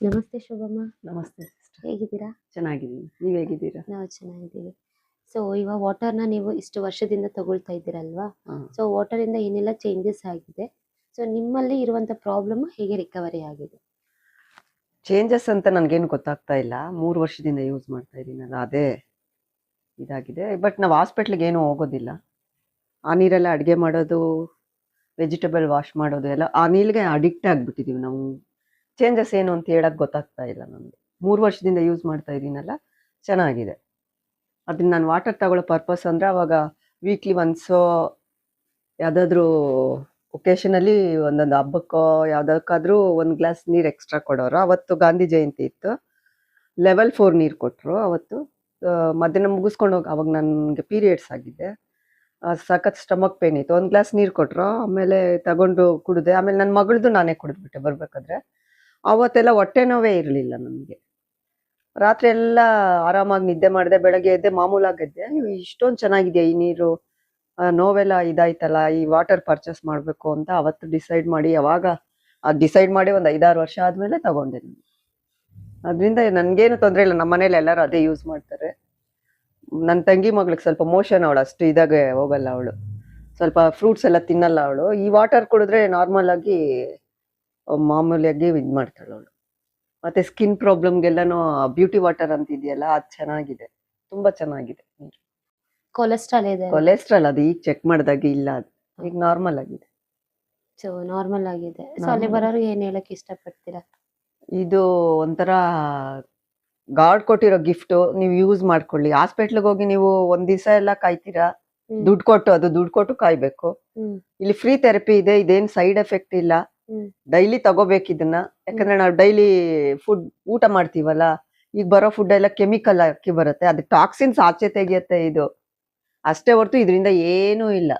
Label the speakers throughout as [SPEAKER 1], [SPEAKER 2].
[SPEAKER 1] ನಮಸ್ತೆ ಶುಭಮ್ಮ,
[SPEAKER 2] ನಮಸ್ತೆ ಸಿಸ್ಟರ್.
[SPEAKER 1] ಹೇಗಿದ್ದೀರಾ?
[SPEAKER 2] ಚೆನ್ನಾಗಿದ್ದೀನಿ. ನೀವು ಹೇಗಿದ್ದೀರಾ?
[SPEAKER 1] ನಾವು ಚೆನ್ನಾಗಿದ್ದೀವಿ. ಸೊ ಇವಾಗ ವಾಟರ್ನ ನೀವು ಇಷ್ಟು ವರ್ಷದಿಂದ ತಗೊಳ್ತಾ ಇದ್ದೀರಲ್ವಾ?
[SPEAKER 2] ಹಾ.
[SPEAKER 1] ಸೊ ವಾಟರಿಂದ ಏನೆಲ್ಲ ಚೇಂಜಸ್ ಆಗಿದೆ? ಸೊ ನಿಮ್ಮಲ್ಲಿ ಇರುವಂತ ಪ್ರಾಬ್ಲಮ್ ಹೇಗೆ ರಿಕವರಿ ಆಗಿದೆ?
[SPEAKER 2] ಚೇಂಜಸ್ ಅಂತ ನನಗೇನು ಗೊತ್ತಾಗ್ತಾ ಇಲ್ಲ. 3 ವರ್ಷದಿಂದ ಯೂಸ್ ಮಾಡ್ತಾ ಇದ್ದೀನಲ್ಲ, ಅದೇ ಇದಾಗಿದೆ. ಬಟ್ ನಾವು ಹಾಸ್ಪಿಟ್ಲಿಗೆ ಏನೂ ಹೋಗೋದಿಲ್ಲ. ಆ ನೀರೆಲ್ಲ ಅಡುಗೆ ಮಾಡೋದು, ವೆಜಿಟೇಬಲ್ ವಾಶ್ ಮಾಡೋದು ಎಲ್ಲ ಆ ನೀರಿಗೆ ಅಡಿಕ್ಟ್ ಆಗಿಬಿಟ್ಟಿದ್ದೀವಿ ನಾವು. ಚೇಂಜಸ್ ಏನು ಅಂತ ಹೇಳಕ್ಕೆ ಗೊತ್ತಾಗ್ತಾ ಇಲ್ಲ ನನಗೆ. 3 ವರ್ಷದಿಂದ ಯೂಸ್ ಮಾಡ್ತಾ ಇದ್ದೀನಲ್ಲ, ಚೆನ್ನಾಗಿದೆ. ಅದನ್ನ ನಾನು ವಾಟರ್ ತಗೊಳ್ಳೋ ಪರ್ಪಸ್ ಅಂದರೆ ಅವಾಗ ವೀಕ್ಲಿ ಒನ್ಸೋ ಯಾವುದಾದ್ರೂ ಒಕೇಶನಲ್ಲಿ ಒಂದೊಂದು ಹಬ್ಬಕ್ಕೋ ಯಾವುದಕ್ಕಾದ್ರೂ 1 ಗ್ಲಾಸ್ ನೀರು ಎಕ್ಸ್ಟ್ರಾ ಕೊಡೋರು. ಅವತ್ತು ಗಾಂಧಿ ಜಯಂತಿ ಇತ್ತು, ಲೆವೆಲ್ 4 ನೀರು ಕೊಟ್ಟರು. ಅವತ್ತು ಮಧ್ಯಾಹ್ನ ಮುಗಿಸ್ಕೊಂಡು ಹೋಗಿ, ಅವಾಗ ನನಗೆ ಪೀರಿಯಡ್ಸ್ ಆಗಿದ್ದೆ, ಸಖತ್ ಸ್ಟಮಕ್ ಪೇನ್ ಇತ್ತು. 1 ಗ್ಲಾಸ್ ನೀರು ಕೊಟ್ಟರು. ಆಮೇಲೆ ತಗೊಂಡು ಕುಡಿದೆ. ಆಮೇಲೆ ನನ್ನ ಮಗಳದು ನಾನೇ ಕುಡಿದ್ಬಿಟ್ಟೆ ಬರಬೇಕಾದ್ರೆ. ಅವತ್ತೆಲ್ಲ ಹೊಟ್ಟೆ ನೋವೇ ಇರಲಿಲ್ಲ ನನಗೆ. ರಾತ್ರಿ ಎಲ್ಲ ಆರಾಮಾಗಿ ನಿದ್ದೆ ಮಾಡಿದೆ. ಬೆಳಗ್ಗೆ ಎದ್ದೆ ಮಾಮೂಲಾಗಿದ್ದೆ. ಇಷ್ಟೊಂದು ಚೆನ್ನಾಗಿದೆಯಾ ಈ ನೀರು, ನೋವೆಲ್ಲ ಇದಾಯ್ತಲ್ಲ, ಈ ವಾಟರ್ ಪರ್ಚೇಸ್ ಮಾಡಬೇಕು ಅಂತ ಅವತ್ತು ಡಿಸೈಡ್ ಮಾಡಿ, ಯಾವಾಗ ಅದು ಡಿಸೈಡ್ ಮಾಡಿ ಒಂದು 5-6 ವರ್ಷ ಆದಮೇಲೆ ತಗೊಂಡೆ ನಾನು. ಅದರಿಂದ ನನಗೇನು ತೊಂದರೆ ಇಲ್ಲ. ನಮ್ಮ ಮನೇಲಿ ಎಲ್ಲರೂ ಅದೇ ಯೂಸ್ ಮಾಡ್ತಾರೆ. ನನ್ನ ತಂಗಿ ಮಗಳಿಗೆ ಸ್ವಲ್ಪ ಮೋಷನ್, ಅವಳು ಅಷ್ಟು ಇದಾಗೆ ಹೋಗಲ್ಲ, ಅವಳು ಸ್ವಲ್ಪ ಫ್ರೂಟ್ಸ್ ಎಲ್ಲ ತಿನ್ನಲ್ಲ ಅವಳು. ಈ ವಾಟರ್ ಕುಡಿದ್ರೆ ನಾರ್ಮಲ್ ಆಗಿ ಮಾಮೂಲಿಯಾಗಿ ಇದು ಮಾಡ್ತಾಳೆ ಅವಳು. ಮತ್ತೆ ಸ್ಕಿನ್ ಪ್ರಾಬ್ಲಮ್ಗೆಲ್ಲನೂ ಬ್ಯೂಟಿ ವಾಟರ್ ಅಂತ ಇದೆಯಲ್ಲ, ಅದು ಚೆನ್ನಾಗಿದೆ, ತುಂಬಾ ಚೆನ್ನಾಗಿದೆ.
[SPEAKER 1] ಕೊಲೆಸ್ಟ್ರಾಲ್ ಇದೆ?
[SPEAKER 2] ಕೊಲೆಸ್ಟ್ರಾಲ್ ಅದು ಈಗ ಚೆಕ್ ಮಾಡಿದಾಗ ಇಲ್ಲ, ಅದು ಈಗ ನಾರ್ಮಲ್ ಆಗಿದೆ.
[SPEAKER 1] ಸೊ ನಾರ್ಮಲ್ ಆಗಿದೆ. ಸೊ ಅಲ್ಲಿ ಬರೋರಿಗೆ ಏನ್ ಹೇಳಕ್ ಇಷ್ಟಪಡ್ತೀರಾ?
[SPEAKER 2] ಇದು ಒಂಥರ ಗಾಡ್ ಕೊಟ್ಟಿರೋ ಗಿಫ್ಟ್. ನೀವು ಯೂಸ್ ಮಾಡ್ಕೊಳ್ಳಿ. ಹಾಸ್ಪಿಟ್ಲಿಗೆ ಹೋಗಿ ನೀವು ಒಂದ್ ದಿವಸ ಎಲ್ಲ ಕಾಯ್ತೀರಾ, ದುಡ್ಡು ಕೊಟ್ಟು, ಅದು ದುಡ್ಡು ಕೊಟ್ಟು ಕಾಯ್ಬೇಕು. ಇಲ್ಲಿ ಫ್ರೀ ಥೆರಪಿ ಇದೆ, ಇದೇನ್ ಸೈಡ್ ಎಫೆಕ್ಟ್ ಇಲ್ಲ. ಡೈಲಿ ತಗೋಬೇಕು ಇದನ್ನ, ಯಾಕಂದ್ರೆ ನಾವು ಡೈಲಿ ಫುಡ್ ಊಟ ಮಾಡ್ತೀವಲ್ಲ, ಈಗ ಬರೋ ಫುಡ್ ಎಲ್ಲ ಕೆಮಿಕಲ್ ಹಾಕಿ ಬರುತ್ತೆ, ಅದು ಟಾಕ್ಸಿನ್ಸ್ ಆಚೆ ತೆಗಿಯತ್ತೆ ಇದು ಅಷ್ಟೇ ಹೊರತು ಇದರಿಂದ ಏನೂ ಇಲ್ಲ.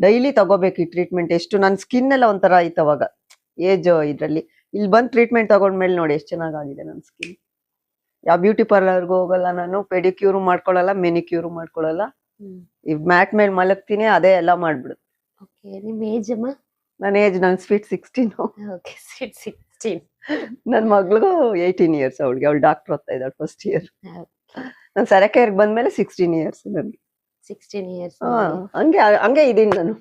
[SPEAKER 2] ಡೈಲಿ ತಗೋಬೇಕು ಈ ಟ್ರೀಟ್ಮೆಂಟ್. ಎಷ್ಟು ನನ್ನ ಸ್ಕಿನ್ ಎಲ್ಲ ಒಂಥರ ಆಯ್ತು ಅವಾಗ ಏಜ್ ಇದ್ರಲ್ಲಿ. ಇಲ್ಲಿ ಬಂದು ಟ್ರೀಟ್ಮೆಂಟ್ ತಗೊಂಡ್ಮೇಲೆ ನೋಡಿ ಎಷ್ಟು ಚೆನ್ನಾಗಾಗಿದೆ ನನ್ನ ಸ್ಕಿನ್. ಯಾವ ಬ್ಯೂಟಿ ಪಾರ್ಲರ್ಗೂ ಹೋಗಲ್ಲ ನಾನು, ಪೆಡಿಕ್ಯೂರು ಮಾಡ್ಕೊಳ್ಳಲ್ಲ, ಮೆನಿಕ್ಯೂರು ಮಾಡ್ಕೊಳ್ಳಲ್ಲ. ಈ ಮ್ಯಾಟ್ ಮೇಲೆ ಮಲಗ್ತೀನಿ, ಅದೇ ಎಲ್ಲ ಮಾಡ್ಬಿಡುತ್ತೆ.
[SPEAKER 1] ಓಕೆ, ನಿಮ್ಮ ಏಜ್ ಅಮ್ಮ?
[SPEAKER 2] ನನ್ನ ಏಜ್, ನನ್ನ ಸ್ವೀಟ್ 16.
[SPEAKER 1] Okay, sweet 16.
[SPEAKER 2] ನನ್ನ ಮಗಳಿಗೂ 18 ಇಯರ್ಸ್. ಅವಳಿಗೆ, ಅವಳು ಡಾಕ್ಟರ್ ಓದ್ತಾ ಇದ್ದಾಳೆ, ಫಸ್ಟ್ ಇಯರ್. ನಾನು ಸರಕೇರ್ಗೆ ಬಂದ್ಮೇಲೆ 16 ಇಯರ್ಸ್ ನನಗೆ.
[SPEAKER 1] 16 ಇಯರ್ಸ್.
[SPEAKER 2] ಹಂಗೆ ಹಂಗೆ ಇದೀನಿ ನಾನು.